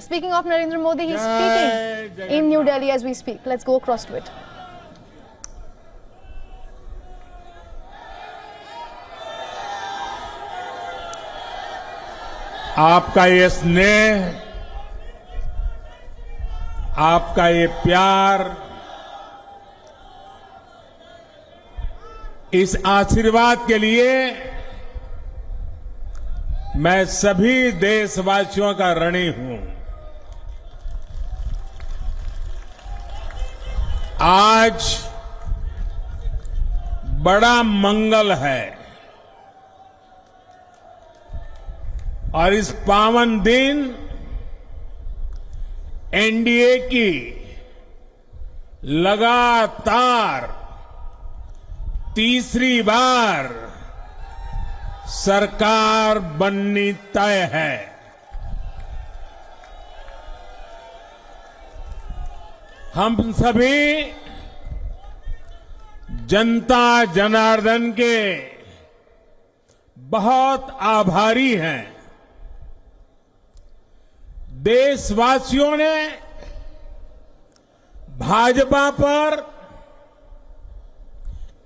Speaking of Narendra Modi, he's speaking in New Delhi as we speak. Let's go across to it. आपका ये स्नेह, आपका ये प्यार, इस आशीर्वाद के लिए मैं सभी देशवासियों का ऋणी हूं। आज बड़ा मंगल है और इस पावन दिन एनडीए की लगातार तीसरी बार सरकार बननी तय है। हम सभी जनता जनार्दन के बहुत आभारी हैं। देशवासियों ने भाजपा पर,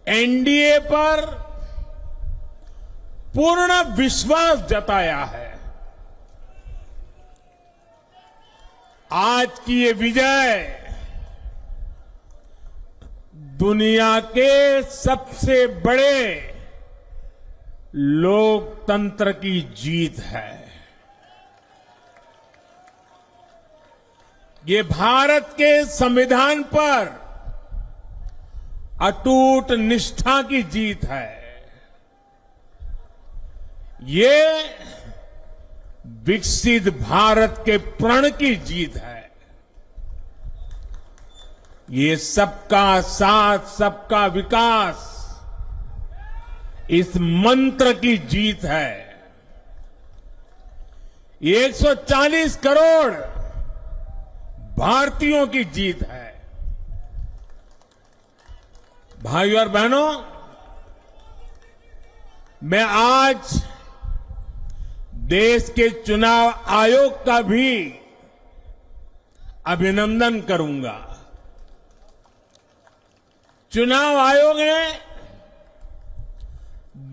एनडीए पर पूर्ण विश्वास जताया है। आज की ये विजय दुनिया के सबसे बड़े लोकतंत्र की जीत है। ये भारत के संविधान पर अटूट निष्ठा की जीत है। ये विकसित भारत के प्रण की जीत है। ये सबका साथ, सबका विकास, इस मंत्र की जीत है। ये 140 करोड़ भारतीयों की जीत है। भाइयों और बहनों, मैं आज देश के चुनाव आयोग का भी अभिनंदन करूंगा। चुनाव आयोग ने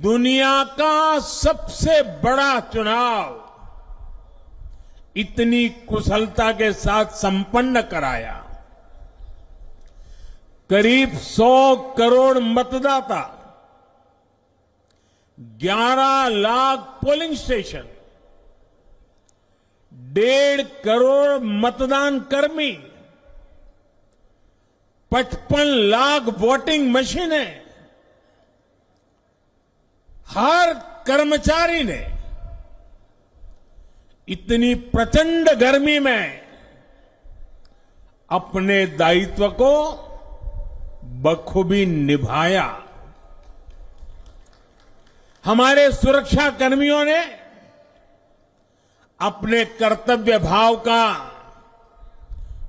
दुनिया का सबसे बड़ा चुनाव इतनी कुशलता के साथ संपन्न कराया। करीब 100 करोड़ मतदाता, 11 लाख पोलिंग स्टेशन, 1.5 करोड़ मतदान कर्मी, 55 लाख वोटिंग मशीनें, हर कर्मचारी ने इतनी प्रचंड गर्मी में अपने दायित्व को बखूबी निभाया। हमारे सुरक्षा कर्मियों ने अपने कर्तव्य भाव का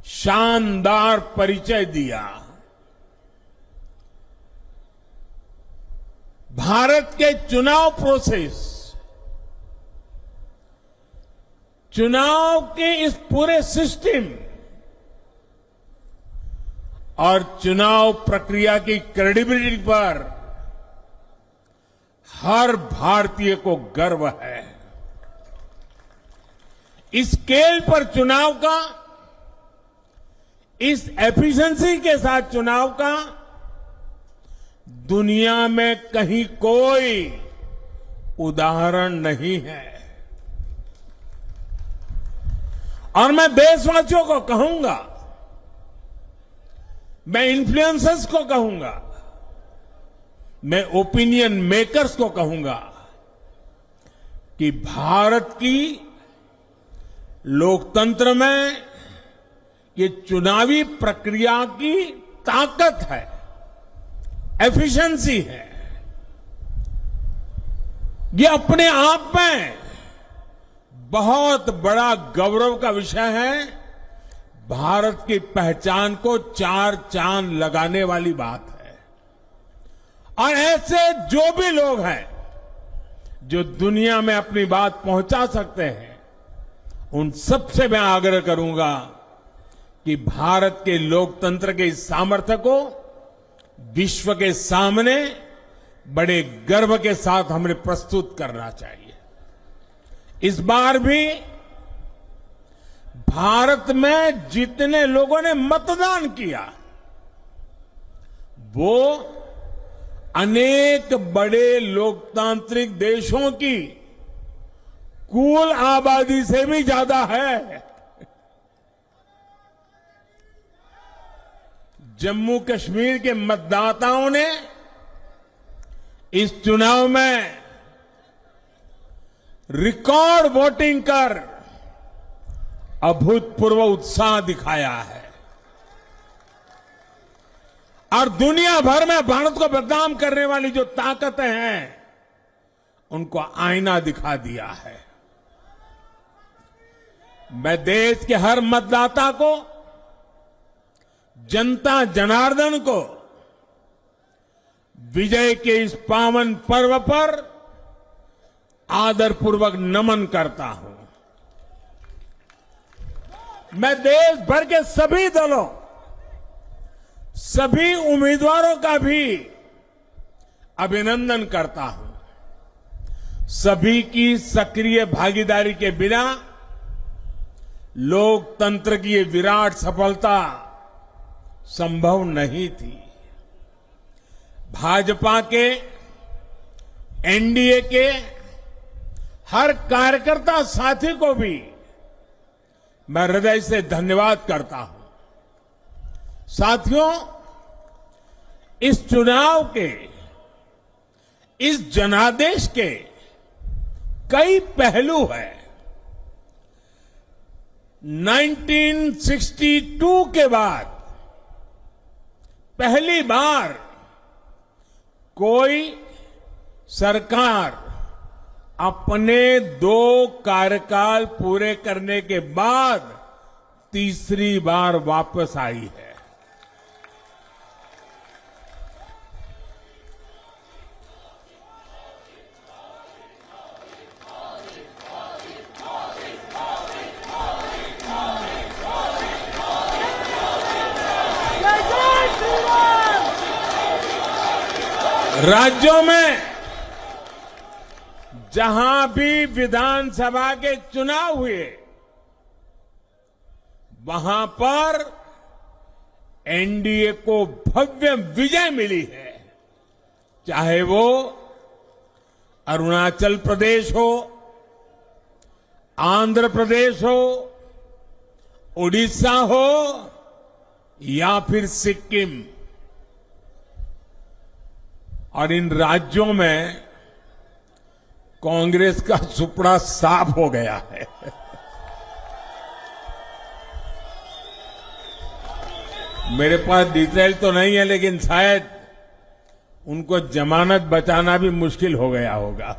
शानदार परिचय दिया। भारत के चुनाव प्रोसेस, चुनाव के इस पूरे सिस्टम और चुनाव प्रक्रिया की क्रेडिबिलिटी पर हर भारतीय को गर्व है। इस स्केल पर चुनाव का, इस एफिशिएंसी के साथ चुनाव का दुनिया में कहीं कोई उदाहरण नहीं है। और मैं देशवासियों को कहूंगा, मैं इन्फ्लुएंसर्स को कहूंगा, मैं ओपिनियन मेकर्स को कहूंगा कि भारत की लोकतंत्र में ये चुनावी प्रक्रिया की ताकत है, एफिशिएंसी है। ये अपने आप में बहुत बड़ा गौरव का विषय है। भारत की पहचान को 4 चांद लगाने वाली बात है। और ऐसे जो भी लोग हैं जो दुनिया में अपनी बात पहुंचा सकते हैं उन सबसे मैं आग्रह करूंगा कि भारत के लोकतंत्र के इस सामर्थ्य को विश्व के सामने बड़े गर्व के साथ हमें प्रस्तुत करना चाहिए। इस बार भी भारत में जितने लोगों ने मतदान किया वो अनेक बड़े लोकतांत्रिक देशों की कुल आबादी से भी ज्यादा है। जम्मू कश्मीर के मतदाताओं ने इस चुनाव में रिकॉर्ड वोटिंग कर अभूतपूर्व उत्साह दिखाया है और दुनिया भर में भारत को बदनाम करने वाली जो ताकतें हैं उनको आईना दिखा दिया है। मैं देश के हर मतदाता को, जनता जनार्दन को विजय के इस पावन पर्व पर आदरपूर्वक नमन करता हूं। मैं देश भर के सभी दलों, सभी उम्मीदवारों का भी अभिनंदन करता हूं। सभी की सक्रिय भागीदारी के बिना लोकतंत्र की ये विराट सफलता संभव नहीं थी। भाजपा के, एनडीए के हर कार्यकर्ता साथी को भी मैं हृदय से धन्यवाद करता हूं। साथियों, इस चुनाव के, इस जनादेश के कई पहलू हैं। 1962 के बाद पहली बार कोई सरकार अपने 2 कार्यकाल पूरे करने के बाद तीसरी बार वापस आई है। राज्यों में जहां भी विधानसभा के चुनाव हुए वहां पर एनडीए को भव्य विजय मिली है। चाहे वो अरुणाचल प्रदेश हो, आंध्र प्रदेश हो, उड़ीसा हो या फिर सिक्किम। और इन राज्यों में कांग्रेस का सुपड़ा साफ हो गया है। मेरे पास डिटेल तो नहीं है, लेकिन शायद उनको जमानत बचाना भी मुश्किल हो गया होगा।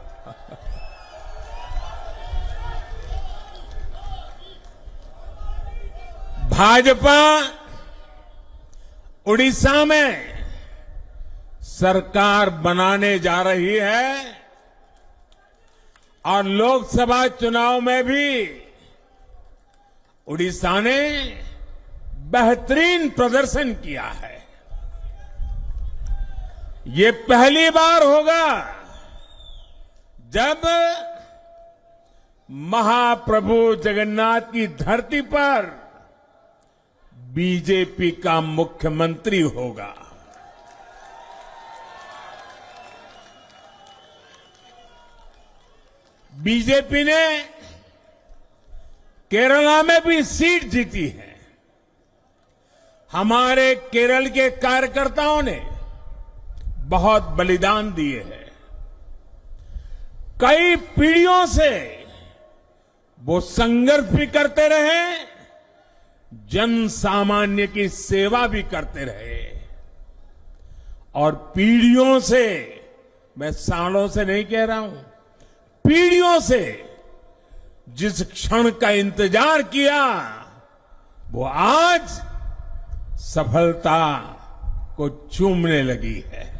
भाजपा उड़ीसा में सरकार बनाने जा रही है और लोकसभा चुनाव में भी उड़ीसा ने बेहतरीन प्रदर्शन किया है। ये पहली बार होगा जब महाप्रभु जगन्नाथ की धरती पर बीजेपी का मुख्यमंत्री होगा। बीजेपी ने केरला में भी सीट जीती है। हमारे केरल के कार्यकर्ताओं ने बहुत बलिदान दिए हैं। कई पीढ़ियों से वो संघर्ष भी करते रहे, जन सामान्य की सेवा भी करते रहे और पीढ़ियों से, मैं सालों से नहीं कह रहा हूं, पीढ़ियों से जिस क्षण का इंतजार किया वो आज सफलता को चूमने लगी है।